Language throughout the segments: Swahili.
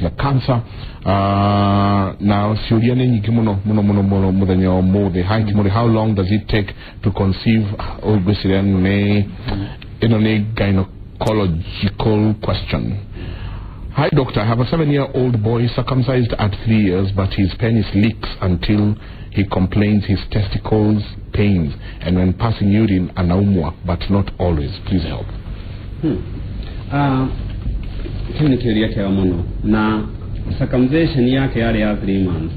testicular cancer. Now, siuliane nyingi muno muthenya omuthe how long does it take to conceive? In a gynecological question. Hi doctor, I have a 7-year-old boy circumcised at 3 years, but his penis leaks until he complains his testicles pains, and when passing urine anaumwa, but not always. Please help. Na circumcision yake yale ya 3 months.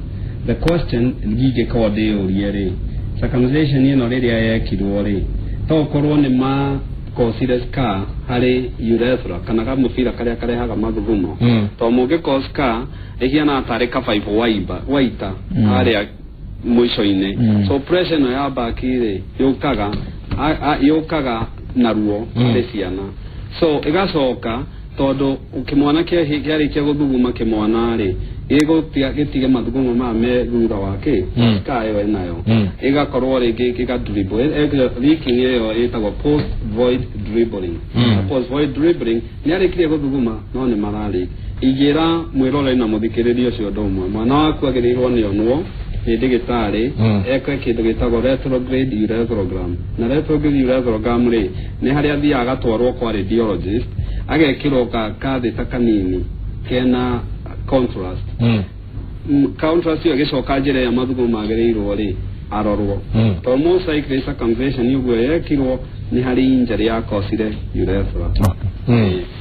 The question gige kode uriere circumcision ino riri yekirwo ri to korwo ni ma consider scar hari urethra kana ga mufira karia karehaga mathugumo to muge cause scar ehiana atare ka 5 waita aria mwisho-ine so pressure no ya bakire yukaga naruo ciana so igacoka todo ukimwana kiari kia guthuguma kimwana ri gitige mathugumo ma me thutha wake kayo enayo igakorwo ringi giga dribble leaking yo itagwo post void dribbling post void dribbling ni ari kire guthuguma no ni marari igira mwirore na muthikiririo cio ndomwe mwana waku agirirwo ni onwo ni digitari ekwe kindu gitagwo retrograde urethrogram na retrograde urethrogram ri ni hari athia agatwarwo kwa radiologist agekirwo kathi takanini kena contrast contrast yo gicoka njire ya mathugumo magiriirwo ri arorwo to most likely circumcision yugo yekirwo ni hari injury ya cosire urethra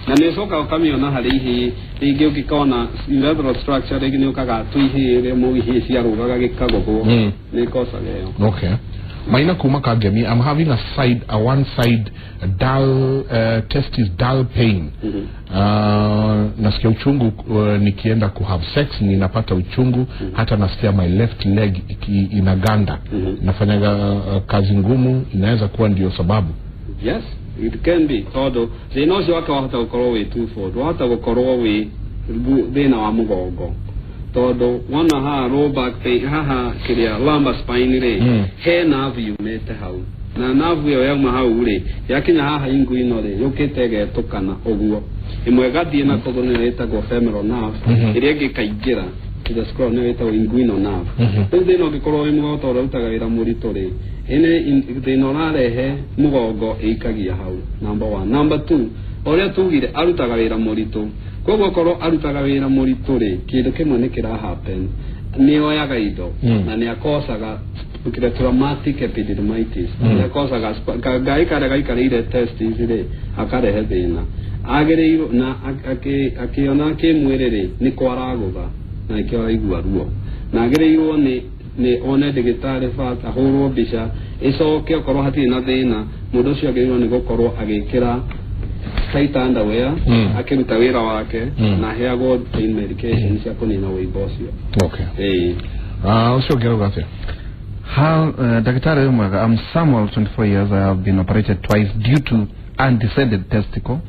na ni soka ukamiona hari hi ringi ukikona urethral structure ringi ni ukaga tuihire mu hi cia rugaga gikagogo ni kosa leo. Okay. Maina kuma kagemi, I'm having a one side dull testis dull pain. Nasikia uchungu nikienda ku have sex ninapata uchungu hata nasikia my left leg inaganda. Nafanyaga kazi ngumu, inaweza kuwa ndio sababu. Yes, it can be. Todo zinozi waka wata ukorwo we twofold. Wata ukorwo we thina wa mugongo. Todo wana low back pain kiria lumbar spine re he nerve yumete hau na nerve yo yauma hau re yakinya haha ingu ino re yukite getukana oguo imwe gathie na kogo ni etagwo femoral nerve iria gikaingira the scroll ni etagwo inguinal nerve thino gikorwo imwe to rutaga wira murito re ene thino rarehe mugongo ikagia hau number 1 number 2 oria tugire arutaga wira murito kogo koro arutaga wira muritu ri kindu kimwe ni kira happen ni oyaga indo na ni akosaga ukira traumatic epididymitis ni akosaga gai kare testis ri akarehe thina agereiro na akiona kimwiriri ni kwaraguga na ikio igua ruo na agereiro ni one digitale fat ahoro bisha icoke korwo hati na thina mundu cio agereiro ni gukorwo agikira tight underwear akiruta wira wake na heagwo pain medication cia kunina wibocio. Okay. Usho gerogate. How Dr. Umaga, I'm Samuel, 24 years. I have been operated twice due to undescended testicle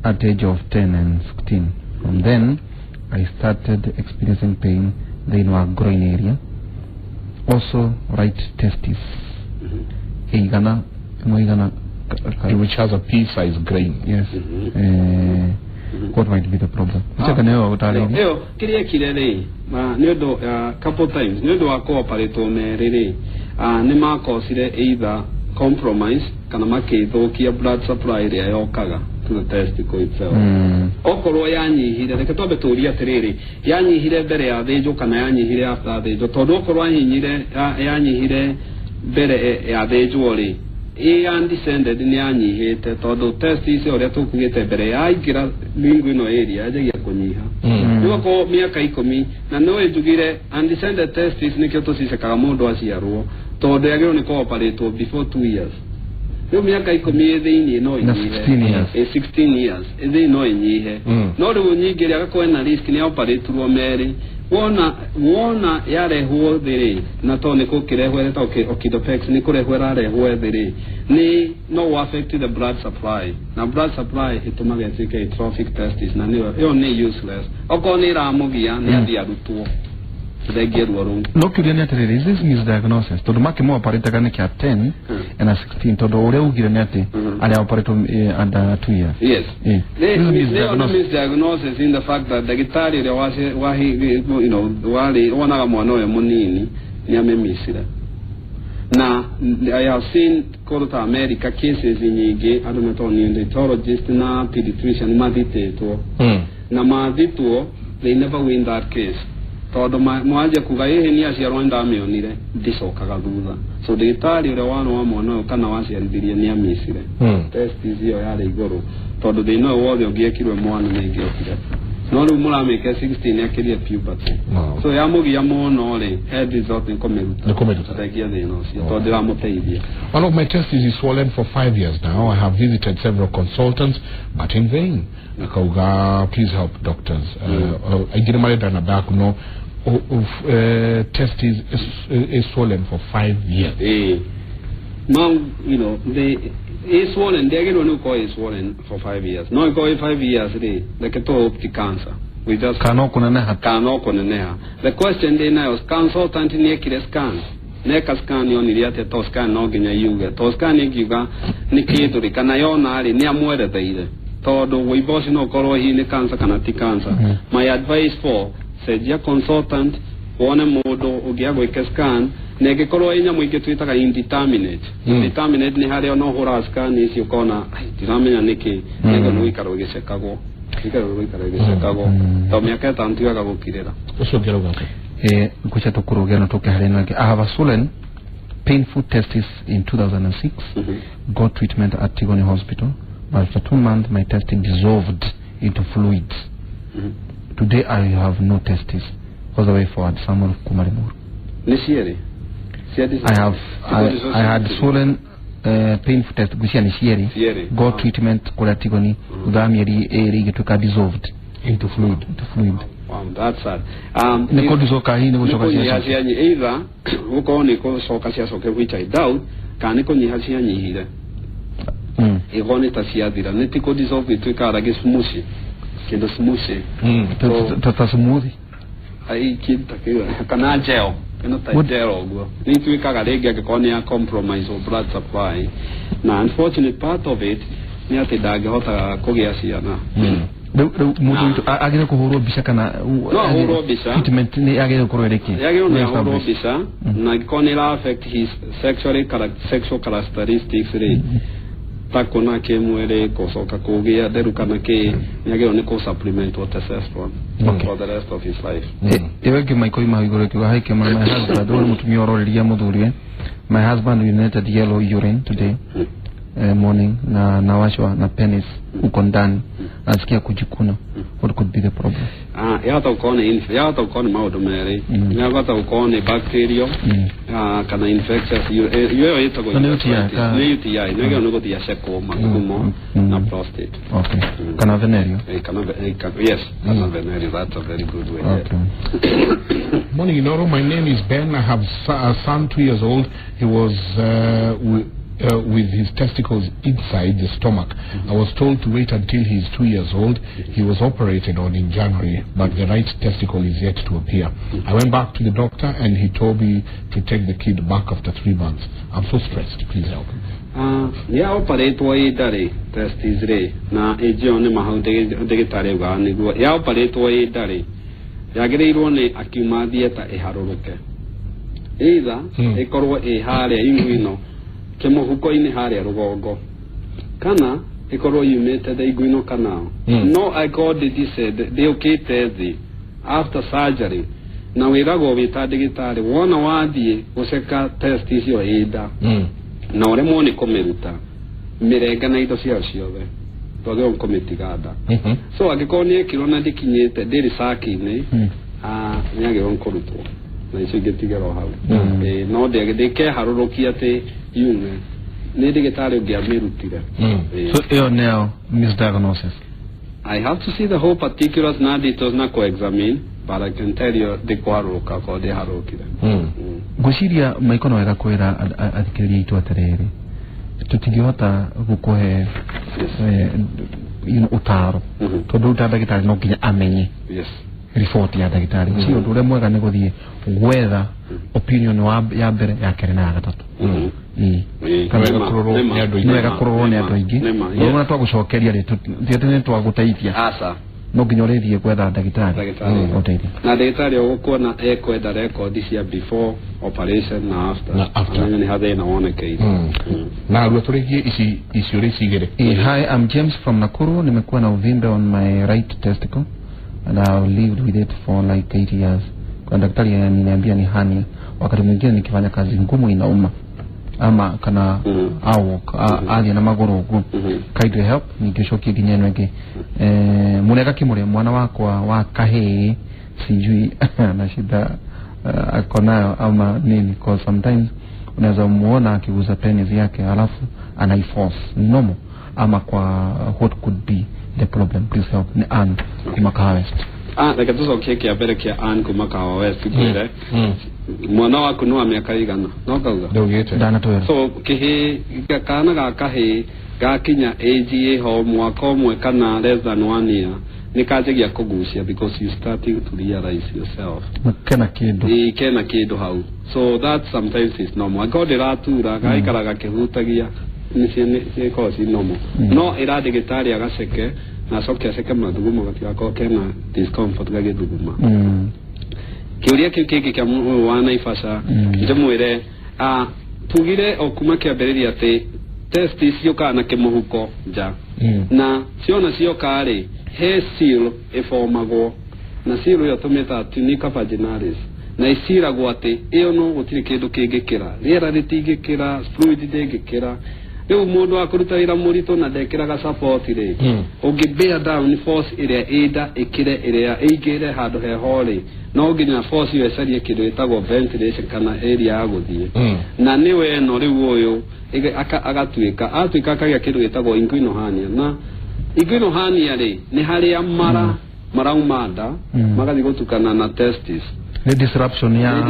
at the age of 10 and 16. From then, I started experiencing pain in my groin area. Also, right testis. Which has a pea-sized grain. Yes. What might be the problem? Kiria kirere niodo couple times niodo wa cooperate merere ni makosire either compromise kana makithukia blood supply ria yokaga to the testicle itself. Okorwo yanyihire reke tobe turia atiriri yanyihire mbere ya thinjo kana yanyihire after thinjo tondu okorwo yanyihire mbere ya thinjo ri undescended ni anyihite todo testis oria tukugite mbere ya igira lingu ino area ajagia kunyiha nuko miaka 10 na no ejugire undescended testis nikyo tusicekaga mundu aciarwo todo yagiro ni cooperate before 2 years no miaka 10 thiini no inyihe 16 years thiini no inyihe no riu nyingire agakwena risk ni operate ruo meri wona yarehwo thiri na to ni kukirehwe ta okidopex ni kurehwe rarehwo thiri ni no affect the blood supply na blood supply itumaga cike trophic testis na yo ni useless oko ni ramugia ni athia rutwo They waru no kiria ni atiriri is this misdiagnosis to make mo operate gane kya 10 and 16 to do ure ugire ni ati ali operate under 2 years. Yes. They misdiagnosis in the fact that the gitari le wahi you know wali wana mwana we munini ni amemisira. Now I have seen Korota America cases nyingi neonatologist na pediatrician maditeto na madito they never win that case. Todo mwaje kugaye ni asiarwa ndame onire ndicokaga thutha so ndagitari ure wana wa mwana kana waciarithirie ni amisire test izio yale igoro todo they know wothe ongiekirwe mwana na ingiokire no ru murameke 16 yakirie puberty so yamugia muno ri head result nkomeruta tagia thino cio todo ndiramuteithia. One of my testes is swollen for 5 years now. I have visited several consultants but in vain. Akauga, please help doctors. I get married and back no testes is swollen for 5 years. Now you know they is swollen. They get one call is swollen for 5 years. No call 5 years. They get to cancer. We just cannot kuneneha. The question they now is consultant ni kile scan. Neka scan yo niliate to scan no ginya yuga. To scan ikiga ni kitu rikana yona ali ni amwere teile. Todo we boss no koro hi ni cancer kana ti cancer. My advice for sejia consultant one modo ugia go scan nege koro inya mwike twitaga indeterminate. Indeterminate ni hari no hora scan isi ukona tiramenya niki nege mwikaro gicekago. To miaka tantu agagukirira. Ucio ngeroga. Kucha tukurugeno tukiharena I have a swollen painful testis in 2006. Got treatment at Tigoni Hospital. But after 2 months, my testis dissolved into fluids. Today, I have no testis. All the way forward, Samuel Kumarimur. I had swollen painful testis. Got treatment called Tigoni. Udamieri took dissolved into fluid. Wow, that's sad. Either uko niko soka sia soke which I doubt kaniko nyihasia nyihire. Igoni tasiadira netiko dissolve twikara gesmushi kendo smushi tata smoothie ai kintakiwa kana gel keno ta gel ogwo ni twikara rege akoni ya compromise of blood supply na unfortunate part of it ni ati dage hota kugia ciana mudu agire kuhoro bisha kana horo bisha treatment ni agire kuroereki agire horo bisha na koni la affect his sexual characteristics re takona ke muere kosoka kugia derukana ke nyagero ni ko supplement or testosterone for the rest of his life. Eweke maiko imahigoro kiwa haike my husband ndo mutumia ororia mudhurie. My husband urinated yellow urine today morning na nawashwa na penis uko ndani nasikia kujikuna. What could be the problem? Yata ukone maudo mere yata ukone bacteria kana infectious yo ita go UTI nege no go dia seko magumo na prostate. Okay. Kana venerio? Yes, kana venerio. That's a very good way. Okay. Morning, Inoro. My name is Ben. I have a son 2 years old. He was with his testicles inside the stomach. I was told to wait until he's 2 years old. He was operated on in January, but the right testicle is yet to appear. I went back to the doctor and he told me to take the kid back after 3 months. I'm so stressed. Please help. Ya operate wa dare testis re na ejione mahaude tare ga ni ya operate wa dare ya gereiro ne akima dieta eharoroke either ekorwo ehare inguino kemo huko ini hare rugongo kana ekorwo yumete de iguino kana no I got it said they okay test after surgery na wirago vita digitale wona wadie useka test isio ida na ore mone komeruta mirega na ido cia ciothe toge on kometigada so agikoni kirona dikinyete diri sakine nyage on korutwo na icio getigero hau no de ke harurukia te yume ne digitale ngiamirutire so now misdiagnosis. I have to see the whole particulars na details na co-examine, but I can tell you the kwaruka ko de harukire gushiria maikono wega kwera athikiriria itu aterere tutingihota gukohe utaro tondu ndagitari no nginya amenye report ya ndagitari cio ndure mwega ni guthie gwetha opinion wa ya mbere ya kere na ya gatatu kamera kuroro ni andu ingi wega kuroro ni andu ingi no twagucokeria ri tete twaguteithia asa no nginya urithie gwetha ndagitari uteithia na ndagitari ugukuona ekwenda record cia before operation na after ni hathe na wonekei na aru turigie ici uri cigere. Hi, I'm James from Nakuru. Nimekuwa na uvimbe on my right testicle and I've lived with it for like 8 years. Kwa daktari ananiambia ni hernia. Wakati mwingine nikifanya kazi ngumu inauma ama kana au ali na magoro huko. Kindly help nigishokie ginyenwege. Muneka kimure mwana wako wa kahe sijui na shida akonayo ama nini, because sometimes unaweza muona akiguza penis yake alafu anaiforce normal ama kwa what could be the problem. Please help ni Ann Kumakawa West. Like tuzo kia bere kia Ann Kumakawa West kwere mwana wako no miaka igana no kauga ndogete dana to so kihi kana ga kahe ga kinya age ho mwaka omwe kana less than 1 year nikajegia kugucia because you starting to realize yourself kena kido hau, so that sometimes is normal. God iratura gaikaraga kihutagia ni cause normal no ira digitari agaseke na sokia seke madugumo gatigako kena discomfort gagithuguma kiuria kiki kya wana ifasa ndimwire tugire okuma kiambiriria ati test icio kana kimuhuko ja na ciona cio kare he seal efomagwo na seal yo tumeta tunica vaginalis na isiragwo ati iyo no gutire kindu kingikira riera ritingikira fluid ndingikira riu mundu akuruta wira murito na ndekiraga support ri ungibear down force iria ida ikire iria igire handu he hori no nginya force yo esarie kindu itagwo ventilation kana area ya guthie na niwe no riu uyu agatuika akagia kindu itagwo inguinal hernia na inguinal hernia ri ni haria maraumanda magathi gutukana na testis the disruption ya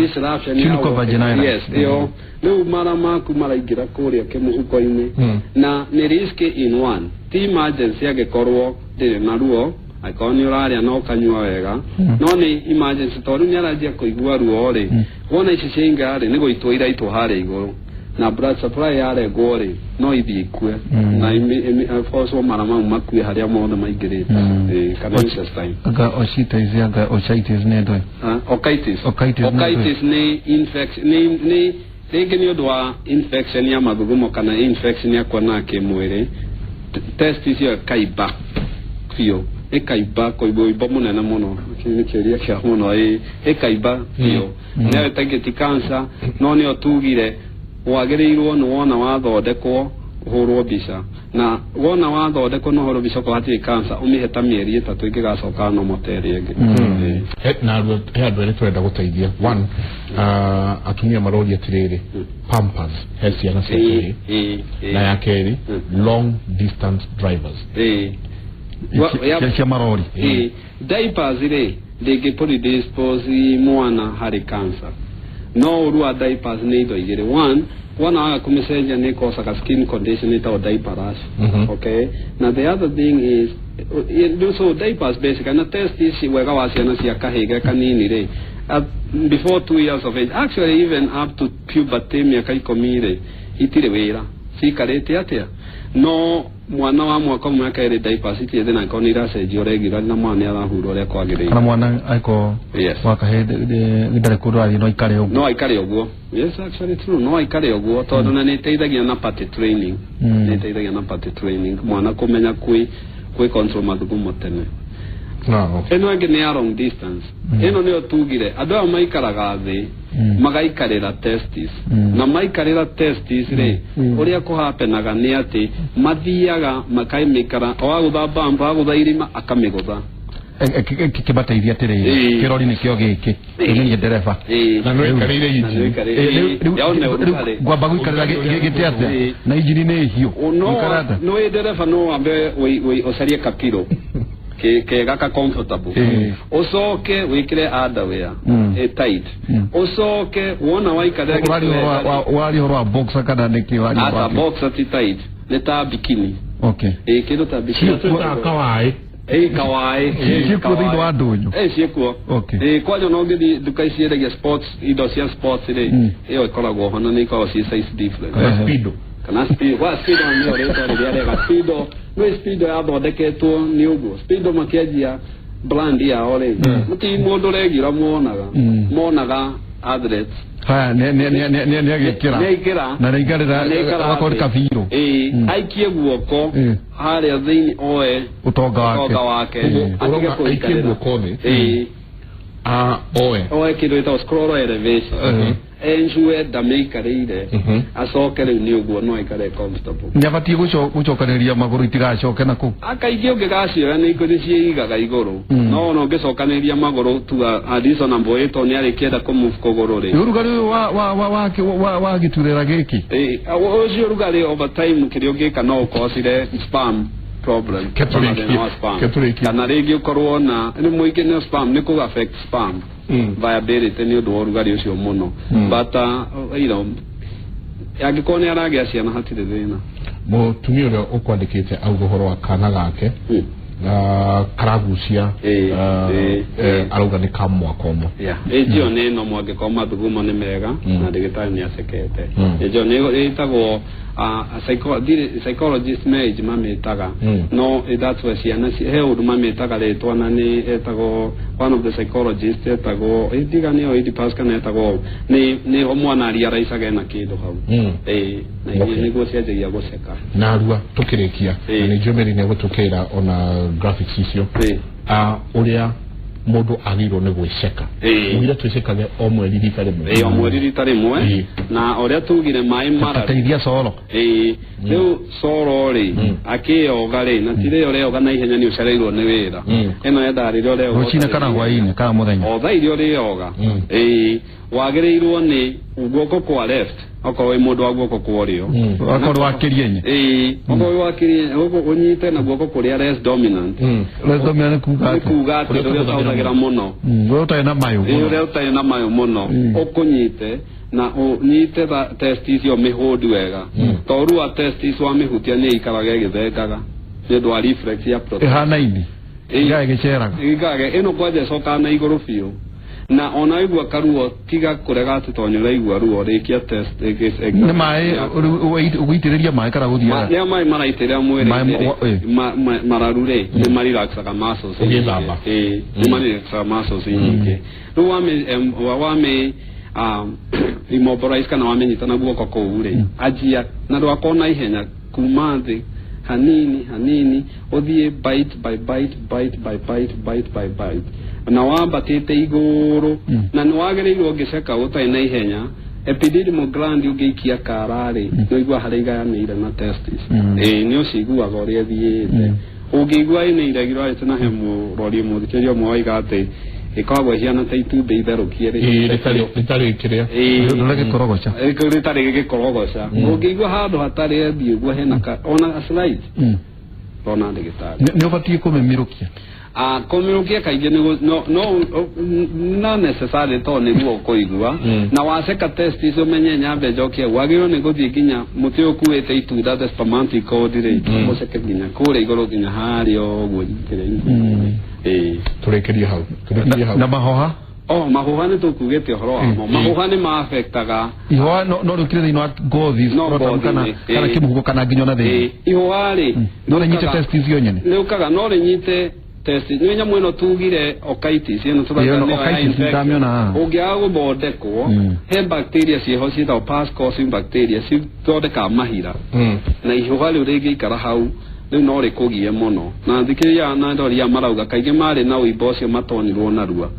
clinical vagina. Yes yo riu maku maraingira kuria kimuhuko-ini na ni risk in one ti emergency agekorwo ndiri na ruo akoni uraria no kanyua wega no ni emergency tori ni arajia kuigua ruo ri wona ici cinga ri ni guitwo iraitwo hare iguru na blood supply yare gore no ithikwe na force wa marama makue haria mothe maingirite kana time aga ochitis ne ndo okitis ni infection ni tege ni odwa infection ya magugumo kana infection ya kona kimwiri test yo kaiba fio ekaiba koibo munene muno kini kiria kya muno ekaiba fio na tageti cancer no ni otugire wagereirwo no wona wathondekwo uhurwo bica na wona wathondekwo no uhurwo bica ko hati cancer umiheta mieri 3 ingigacoka no moteri ingi na andu ere twenda guteithia one atumia marori atiriri Pampers health yana secretary na ya keri long distance drivers ya marori diapers ile ndege predispose mwana hari cancer no urua diapers ni indo igire one aga kumeseja ni kosa ka skin condition ita diaper rash okay now the other thing is so diapers basically na test is wega wasiana cia kahiga kanini re before 2 years of age actually even up to puberty miaka 10 itire wira sikarete atia no mwana wa mwaka mwaka ere diapers ite na konira seji regular na mwana arahuro re kwagire kana mwana aiko waka hede ndare kudwari no ikare ogwo yes actually true no ikare ogwo tondu na niteithagia na party training mwana kumenya kui control mathugumo tene eno ngi ni long distance eno ni otugire ado maikaraga thi magaikarira testis na maikarira testis re uria ko hapenaga ni ati mathiaga makaimikara oaguthamba aguthairima akamigutha kibateithia tiri kirori ni kio giki ni dereva na no ikarire injini gwamba guikarira gite atia na injini ni hiu no dereva no ambe we osarie kapiro ke gaka comfortable osoke wikire underwear tight osoke wona waikare wali horwa boxer kada neki wali boxer tight leta bikini okay kido ta bikini ta kawai kawai Ciĩkuo thĩinĩ wa ndũnyũ ciĩkuo kwanja no ngĩthiĩ nduka ici endagia sports indo cia sports rĩ ĩyo ĩkoragwo ho na nĩ ikoragwo ci size different Speedo kana Speedo nĩ rĩtwa rĩrĩa rĩega Speedo nĩ Speedo yathondeketwo nĩ ũguo Speedo makĩanjia brand yao rĩ mũti mũndũ regira monaga athletes haya nĩ agĩkĩra na nĩ igarĩra wakori kabiro aikie guoko harĩa thĩinĩ oe ũtonga wake aikie guoko thĩ oe kĩndũ gĩtagwo scroll elevation enjue ndamĩikarĩire acoke rĩu nĩ ũguo no aikare comfortable nĩabatiĩ gũcokanĩria magũrũ itigacoke na kũu akaingĩ ũngĩgacioya nĩ ciĩigaga igũrũ no ũngĩcokanĩria magũrũ tu Adiso na Mboĩto nĩ arĩkĩenda kũmove kũgũrũ rĩ ũrugarĩ wa gĩturĩra gĩkĩ ũcio ũrugarĩ over time kĩrĩa ũngĩka no ũkosire spam problem kana rĩngĩ ũkorwo na mũingĩ nĩ spam nĩ kũ affect spam viability nĩ ũndũ wa ũrugarĩ ũcio mũno but angĩkorwo nĩ aragĩa ciana hatirĩ thĩna mũtumia ũrĩa ũkwandĩkĩte auga ũhoro wa kana gake karagucia arauga nĩ ka mwaka ũmwe ĩnjio nĩ no mwangĩkorwo mathugumo nĩ mega na ndagĩtarĩ nĩ acekete ĩnjio nĩ ĩtagwo psychologist marriage mamĩtaga no that's why ciana he ũndũ mamĩtaga rĩtwa na nĩ etagwo one of the psychologists etagwo ndiga nĩyo Idi Pascal etagwo nĩ mwana ariaraicaga na kĩndũ hau na nĩguo cianjagia gũceka narua tũkĩrĩkia na nĩ Jomeri nĩ gũtũkĩra ona graphics icio ũrĩa mũndũ agĩrĩirwo nĩ gwĩceka ũgire twĩcekage o mweri rita rĩmwe o mweri rita rĩmwe na ũrĩa tugire maĩ mara tateithia coro rĩu coro rĩ akĩyoga rĩ na tirĩ ũrĩoga na ihenya nĩ ũcereirwo nĩ wĩra ĩno yenda rĩrĩa ũrĩoga rũcinĩ kana hwaĩ-inĩ kana mũthenya o thaa iria ũrĩoga wagĩrĩirwo nĩ guoko kwa left okorwo wĩ mũndũ wa guoko kwa ũrĩo okorwo wakĩrienye okorwo wakĩrienye ũnyite na guoko kũrĩa less dominant kuga atĩ ũrĩa ũtahũthagĩra mũno ũrĩa ũtarĩ na mayũ ũrĩa ũtarĩ na mayũ mũno ũkũnyite na ũnyite test icio mĩhũndi wega tondũ rũa test icio wamĩhutia nĩ ikaraga ĩgĩthengaga nĩ ũndũ wa reflex ya protein ĩhana-inĩ igagĩceraga ĩno kwanja ĩcokaga na igũrũ biũ na ona igua karuo tiga kurega ati tonyora igua ruo rikia test nĩ maĩ ũgũitĩrĩria maĩ kana gũthiaga nĩ maĩ maraitĩrĩria mwĩrĩ mararure nĩ marelaxaga muscles nĩ marelaxaga muscles nyingĩ rĩu wame immobilize kana wamenyitana guoko kũu rĩ ajia na ndwakona ihenya kuma thĩ hanini ũthiĩ bite by bite na wambatĩte igũrũ na nĩ wagĩrĩirwo ũngĩceka ũtarĩ na ihenya epididymal gland ũngĩikia kararĩ nĩ igua harĩa igayanĩire na testis nĩ ũciguaga ũrĩa thiĩte ũngĩigua ĩnĩ irregularity na he mũrori mũthikĩria ũmwe waiga atĩ ĩkoragwo ihana ta itumbĩ itherũkie rĩtarĩ kĩrĩa rĩtarĩ gĩkorogoca ũngĩigua handũ hatarĩ thiĩ ũguo hena ona slide rona ndagĩtarĩ nĩ ũbatiĩ kũmĩmirũkia kũmirũkia kaingĩ no necessary to nĩguo ũkũigua na waceka test icio menye nyambe njokie wagĩrĩirwo nĩ gũthiĩ nginya mũtĩ ũkuĩte itunda the spermatic cord rĩ ũceke nginya kũrĩa igũrũ nginya harĩa ũguo tũrĩkĩrie hau na mahoha mahoha nĩ tũkugĩte ũhoro wamo mahoha nĩ ma-affectaga ihoha no rĩũkire thĩinĩ wa ngothi kana kĩmũhuko kana nginya ona thĩinĩ ihoha rĩ no rĩnyite test icio nyene rĩũkaga no rĩnyite test nĩ nyamũ ĩno tugire okitis ĩno tũthamiona ũngĩaga gũthondekwo he bacteria ciĩho ciĩtagwo past causing bacteria cithondekaga mahira na ihoha rĩu rĩngĩikara hau rĩu no rĩkũgie mũno na thikĩria na ndoria marauga kaingĩ marĩ na ũimbo ũcio matonirwo narua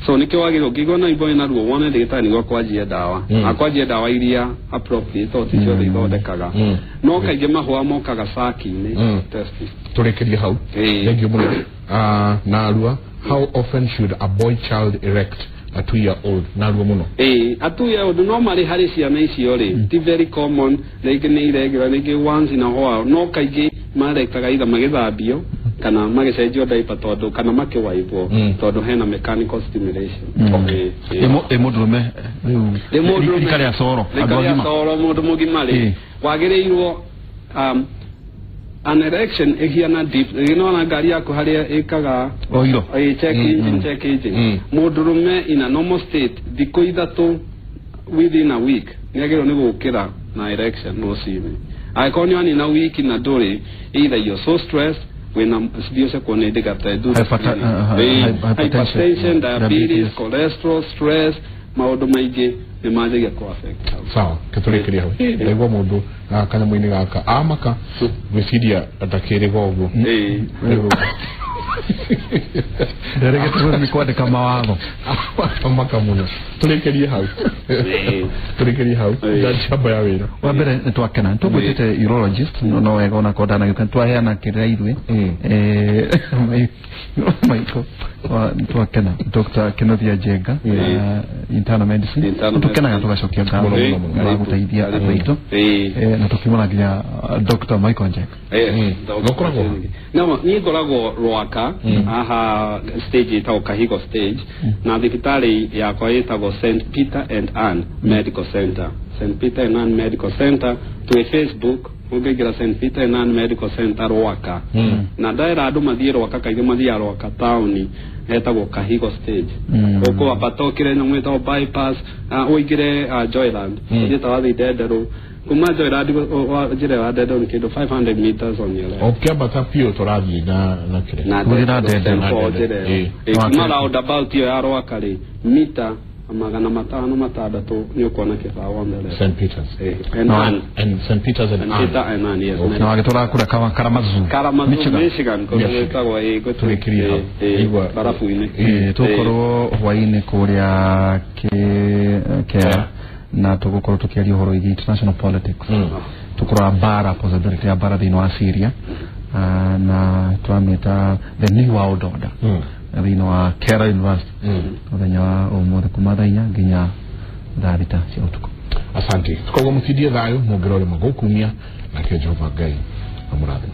so nĩkĩo wagĩrĩirwo ũngĩigua na ũimbo na ruo wone ndagĩtarĩ nĩguo akwanjie ndawa akwanjie ndawa iria appropriate o ti ciothe ithondekaga no kaingĩ mahũa mokaga saki-inĩ tũrĩkĩrie hau thengiũ mũno narua how often should a boy child erect a 2-year-old narua mũno a 2-year-old no marĩ harĩ ciana icio rĩ ti very common rĩngĩ nĩ irregular rĩngĩ once in a while no kaingĩ marektaga either magĩthambio kana magĩcenjio diaper tondũ kana makĩwaibwo tondũ hena mechanical stimulation mũndũrũme rĩu rĩa coro mũndũ mũgima rĩ wagĩrĩirwo an election ehiana deep na ngari yako haria ikaga oiro check engine mudurume in a normal state thiko ithatu within a week niagero ni gukira na election rucini aikoni ani na week na dori either you're so stressed when sibio kone digata do hypertension, diabetes, cholesterol, stress, maundu maingi ni maje kwa affect. Sawa, kiturekeria ho. Ego mundu kana mwini gaka amaka gwiciria atakire gogo. Derege tu ni kwa kama wango. Amaka muno. Turekeria hau. Turekeria hau. Ndachamba ya wira. Wa mbere twakena tugwitite urologist no wega ona koda na yukan twaheana kiria irwe maiko twakena Dr. Kenothia Jenga internal medicine tukena tugacokia ngao na gutaithia abaito na tukimona nginya Dr. Michael Jenga nokoragwo no ni ngoragwo Rwaka aha stage ita Kahigo stage na thibitari yakwa itagwo St. Peter and Anne Medical Center. St. Peter and Anne Medical Center to Facebook ugegira St. Peter and Anne Medical Center Rwaka na daira andu mathie Rwaka kaige mathia Rwaka town etagwo Kahigo stage uko apatokire no mweta bypass uigire Joyland ujita wathi Dedero kuma Joyland ujire wa Dedero ni kido 500 meters on your left okay bata pio torathi na kire na Dedero kuma roundabout yo ya Rwaka ri mita magana matano matandatu ni ukona kibawa mbele St. Peter's and St. Peter's and Anne yes na wagitora kura Karamazu Michigan ko etagwo ego turekiria igwa barafu ine tukoro hwaine kuria ke na tugukorwo tukiaria uhoro igi international politics tukora bara possibility ya bara thino wa Syria na twameta the new world order thino wa Kera University othenya wa umuthi kuma thainya nginya tharita cia utuko. Asante. Tukogo mutidie thayo mugerore magokumia na ke Jehova Ngai amurathime.